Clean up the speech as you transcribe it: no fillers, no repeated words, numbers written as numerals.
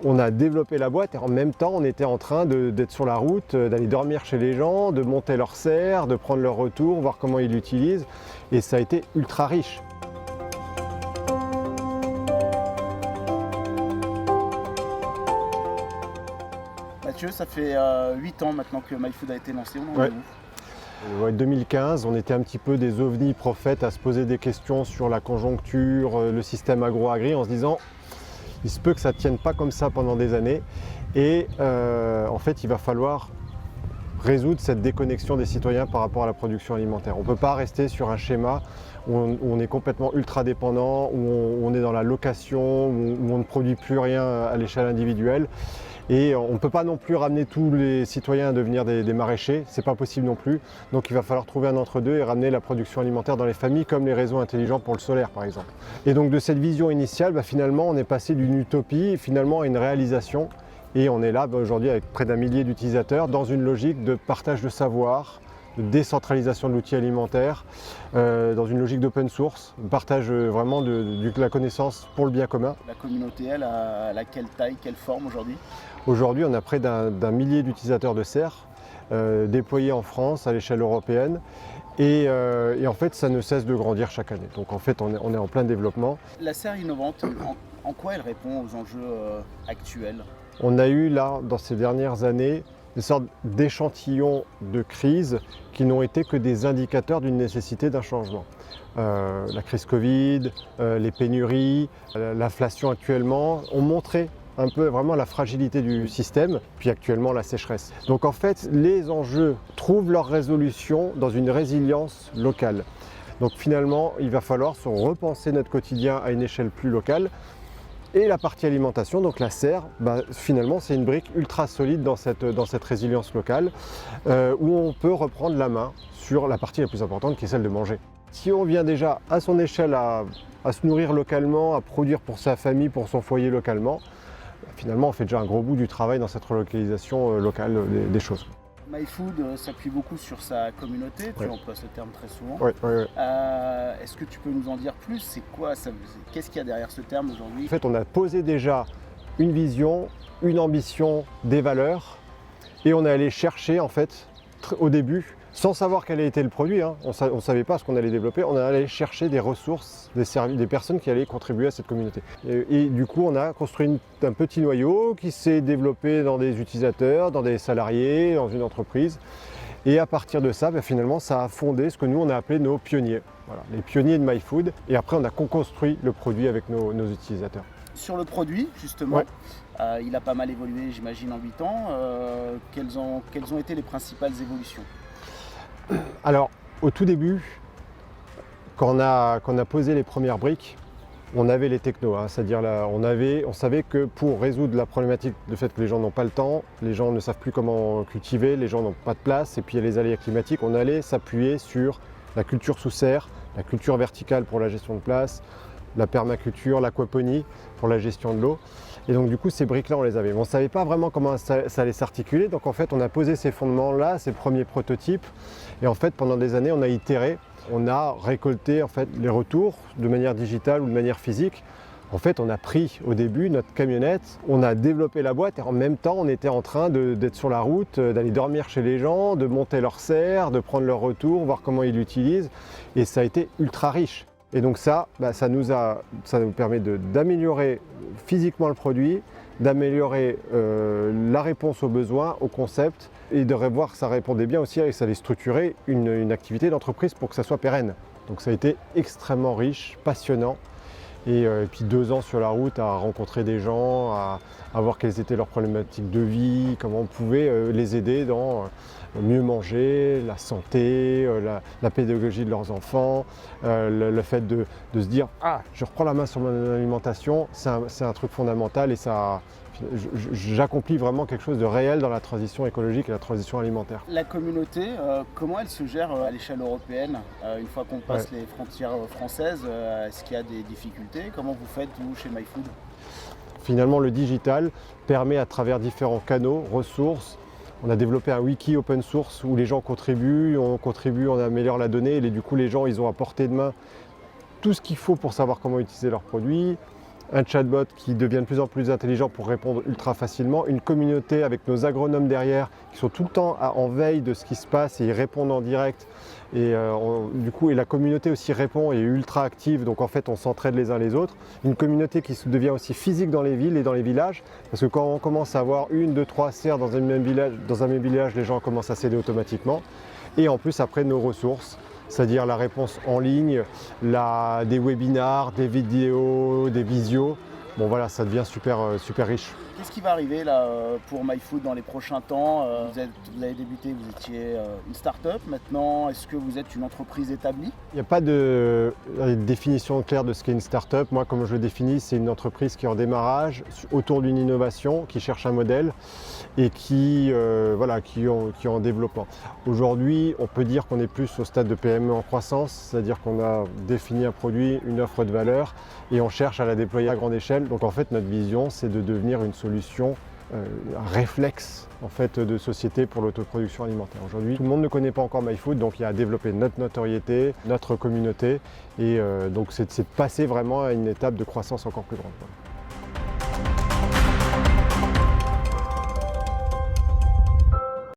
On a développé la boîte et en même temps on était en train d'être sur la route, d'aller dormir chez les gens, de monter leur serre, de prendre leur retour, voir comment ils l'utilisent, et ça a été ultra riche. Mathieu, ça fait 8 ans maintenant que MyFood a été lancé. On en est où? 2015, on était un petit peu des ovnis prophètes à se poser des questions sur la conjoncture, le système agro-agri, en se disant il se peut que ça ne tienne pas comme ça pendant des années, et en fait il va falloir résoudre cette déconnexion des citoyens par rapport à la production alimentaire. On ne peut pas rester sur un schéma où on est complètement ultra dépendant, où on est dans la location, où on ne produit plus rien à l'échelle individuelle. Et on ne peut pas non plus ramener tous les citoyens à devenir des maraîchers, c'est pas possible non plus. Donc il va falloir trouver un entre-deux et ramener la production alimentaire dans les familles, comme les réseaux intelligents pour le solaire par exemple. Et donc de cette vision initiale, finalement on est passé d'une utopie finalement à une réalisation. Et on est là aujourd'hui avec près d'1 millier d'utilisateurs dans une logique de partage de savoir, de décentralisation de l'outil alimentaire, dans une logique d'open source, partage vraiment de la connaissance pour le bien commun. La communauté, elle a quelle taille, quelle forme aujourd'hui? Aujourd'hui, on a près d'1 millier d'utilisateurs de serre déployés en France, à l'échelle européenne. Et en fait, ça ne cesse de grandir chaque année. Donc en fait, on est en plein développement. La serre innovante, en quoi elle répond aux enjeux actuels? On a eu là, dans ces dernières années, des sortes d'échantillons de crise qui n'ont été que des indicateurs d'une nécessité d'un changement. La crise Covid, les pénuries, l'inflation actuellement ont montré un peu vraiment la fragilité du système, puis actuellement la sécheresse. Donc en fait, les enjeux trouvent leur résolution dans une résilience locale. Donc finalement, il va falloir se repenser notre quotidien à une échelle plus locale. Et la partie alimentation, donc la serre, finalement c'est une brique ultra solide dans cette résilience locale où on peut reprendre la main sur la partie la plus importante qui est celle de manger. Si on vient déjà à son échelle à se nourrir localement, à produire pour sa famille, pour son foyer localement, finalement on fait déjà un gros bout du travail dans cette relocalisation locale des choses. MyFood s'appuie beaucoup sur sa communauté, tu Ouais. emploies ce terme très souvent. Ouais. Est-ce que tu peux nous en dire plus? C'est quoi ça? Qu'est-ce qu'il y a derrière ce terme aujourd'hui? En fait, on a posé déjà une vision, une ambition, des valeurs, et on est allé chercher en fait au début, sans savoir quel était le produit, hein, on ne savait pas ce qu'on allait développer, on est allé chercher des ressources, des personnes qui allaient contribuer à cette communauté. Et du coup, on a construit un petit noyau qui s'est développé dans des utilisateurs, dans des salariés, dans une entreprise. Et à partir de ça, finalement, ça a fondé ce que nous, on a appelé nos pionniers. Voilà, les pionniers de MyFood. Et après, on a co-construit le produit avec nos utilisateurs. Sur le produit, justement, Ouais. il a pas mal évolué, j'imagine, en 8 ans. Quelles ont été les principales évolutions? Alors, au tout début, quand on a posé les premières briques, on avait les technos, hein, c'est-à-dire on savait que pour résoudre la problématique du fait que les gens n'ont pas le temps, les gens ne savent plus comment cultiver, les gens n'ont pas de place, et puis il y a les aléas climatiques, on allait s'appuyer sur la culture sous serre, la culture verticale pour la gestion de place, la permaculture, l'aquaponie pour la gestion de l'eau. Et donc du coup ces briques-là on les avait. Mais on ne savait pas vraiment comment ça allait s'articuler, donc en fait on a posé ces fondements-là, ces premiers prototypes, et en fait pendant des années on a itéré, on a récolté en fait les retours de manière digitale ou de manière physique. En fait on a pris au début notre camionnette, on a développé la boîte et en même temps on était en train d'être sur la route, d'aller dormir chez les gens, de monter leur serre, de prendre leur retour, voir comment ils l'utilisent, et ça a été ultra riche. Et donc ça nous permet d'améliorer physiquement le produit, d'améliorer la réponse aux besoins, aux concepts, et de voir que ça répondait bien aussi et que ça allait structurer une activité d'entreprise pour que ça soit pérenne. Donc ça a été extrêmement riche, passionnant. Et puis 2 ans sur la route à rencontrer des gens, à voir quelles étaient leurs problématiques de vie, comment on pouvait les aider dans mieux manger, la santé, la pédagogie de leurs enfants, le fait de se dire « Ah, je reprends la main sur mon alimentation », c'est un truc fondamental et j'accomplis vraiment quelque chose de réel dans la transition écologique et la transition alimentaire. La communauté, comment elle se gère à l'échelle européenne? Une fois qu'on passe les frontières françaises, est-ce qu'il y a des difficultés? Comment vous faites, vous, chez MyFood? Finalement, le digital permet à travers différents canaux, ressources. On a développé un wiki open source où les gens contribuent, on améliore la donnée et du coup les gens ils ont à portée de main tout ce qu'il faut pour savoir comment utiliser leurs produits. un chatbot qui devient de plus en plus intelligent pour répondre ultra facilement, une communauté avec nos agronomes derrière qui sont tout le temps en veille de ce qui se passe et ils répondent en direct. Et du coup, la communauté aussi répond et est ultra active, donc en fait on s'entraide les uns les autres. Une communauté qui devient aussi physique dans les villes et dans les villages, parce que quand on commence à avoir une, deux, trois serres dans un même village, les gens commencent à céder automatiquement. Et en plus après nos ressources, c'est-à-dire la réponse en ligne, des webinars, des vidéos, des visios. Bon voilà, ça devient super riche. Qu'est-ce qui va arriver là pour MyFood dans les prochains temps? Vous avez débuté, vous étiez une start-up. Maintenant, est-ce que vous êtes une entreprise établie? Il n'y a pas de définition claire de ce qu'est une start-up. Moi, comme je le définis, c'est une entreprise qui est en démarrage autour d'une innovation, qui cherche un modèle et qui est en développement. Aujourd'hui, on peut dire qu'on est plus au stade de PME en croissance, c'est-à-dire qu'on a défini un produit, une offre de valeur et on cherche à la déployer à grande échelle. Donc en fait, notre vision, c'est de devenir une solution, un réflexe en fait, de société pour l'autoproduction alimentaire. Aujourd'hui, tout le monde ne connaît pas encore MyFood, donc il y a à développer notre notoriété, notre communauté, et donc c'est de passer vraiment à une étape de croissance encore plus grande.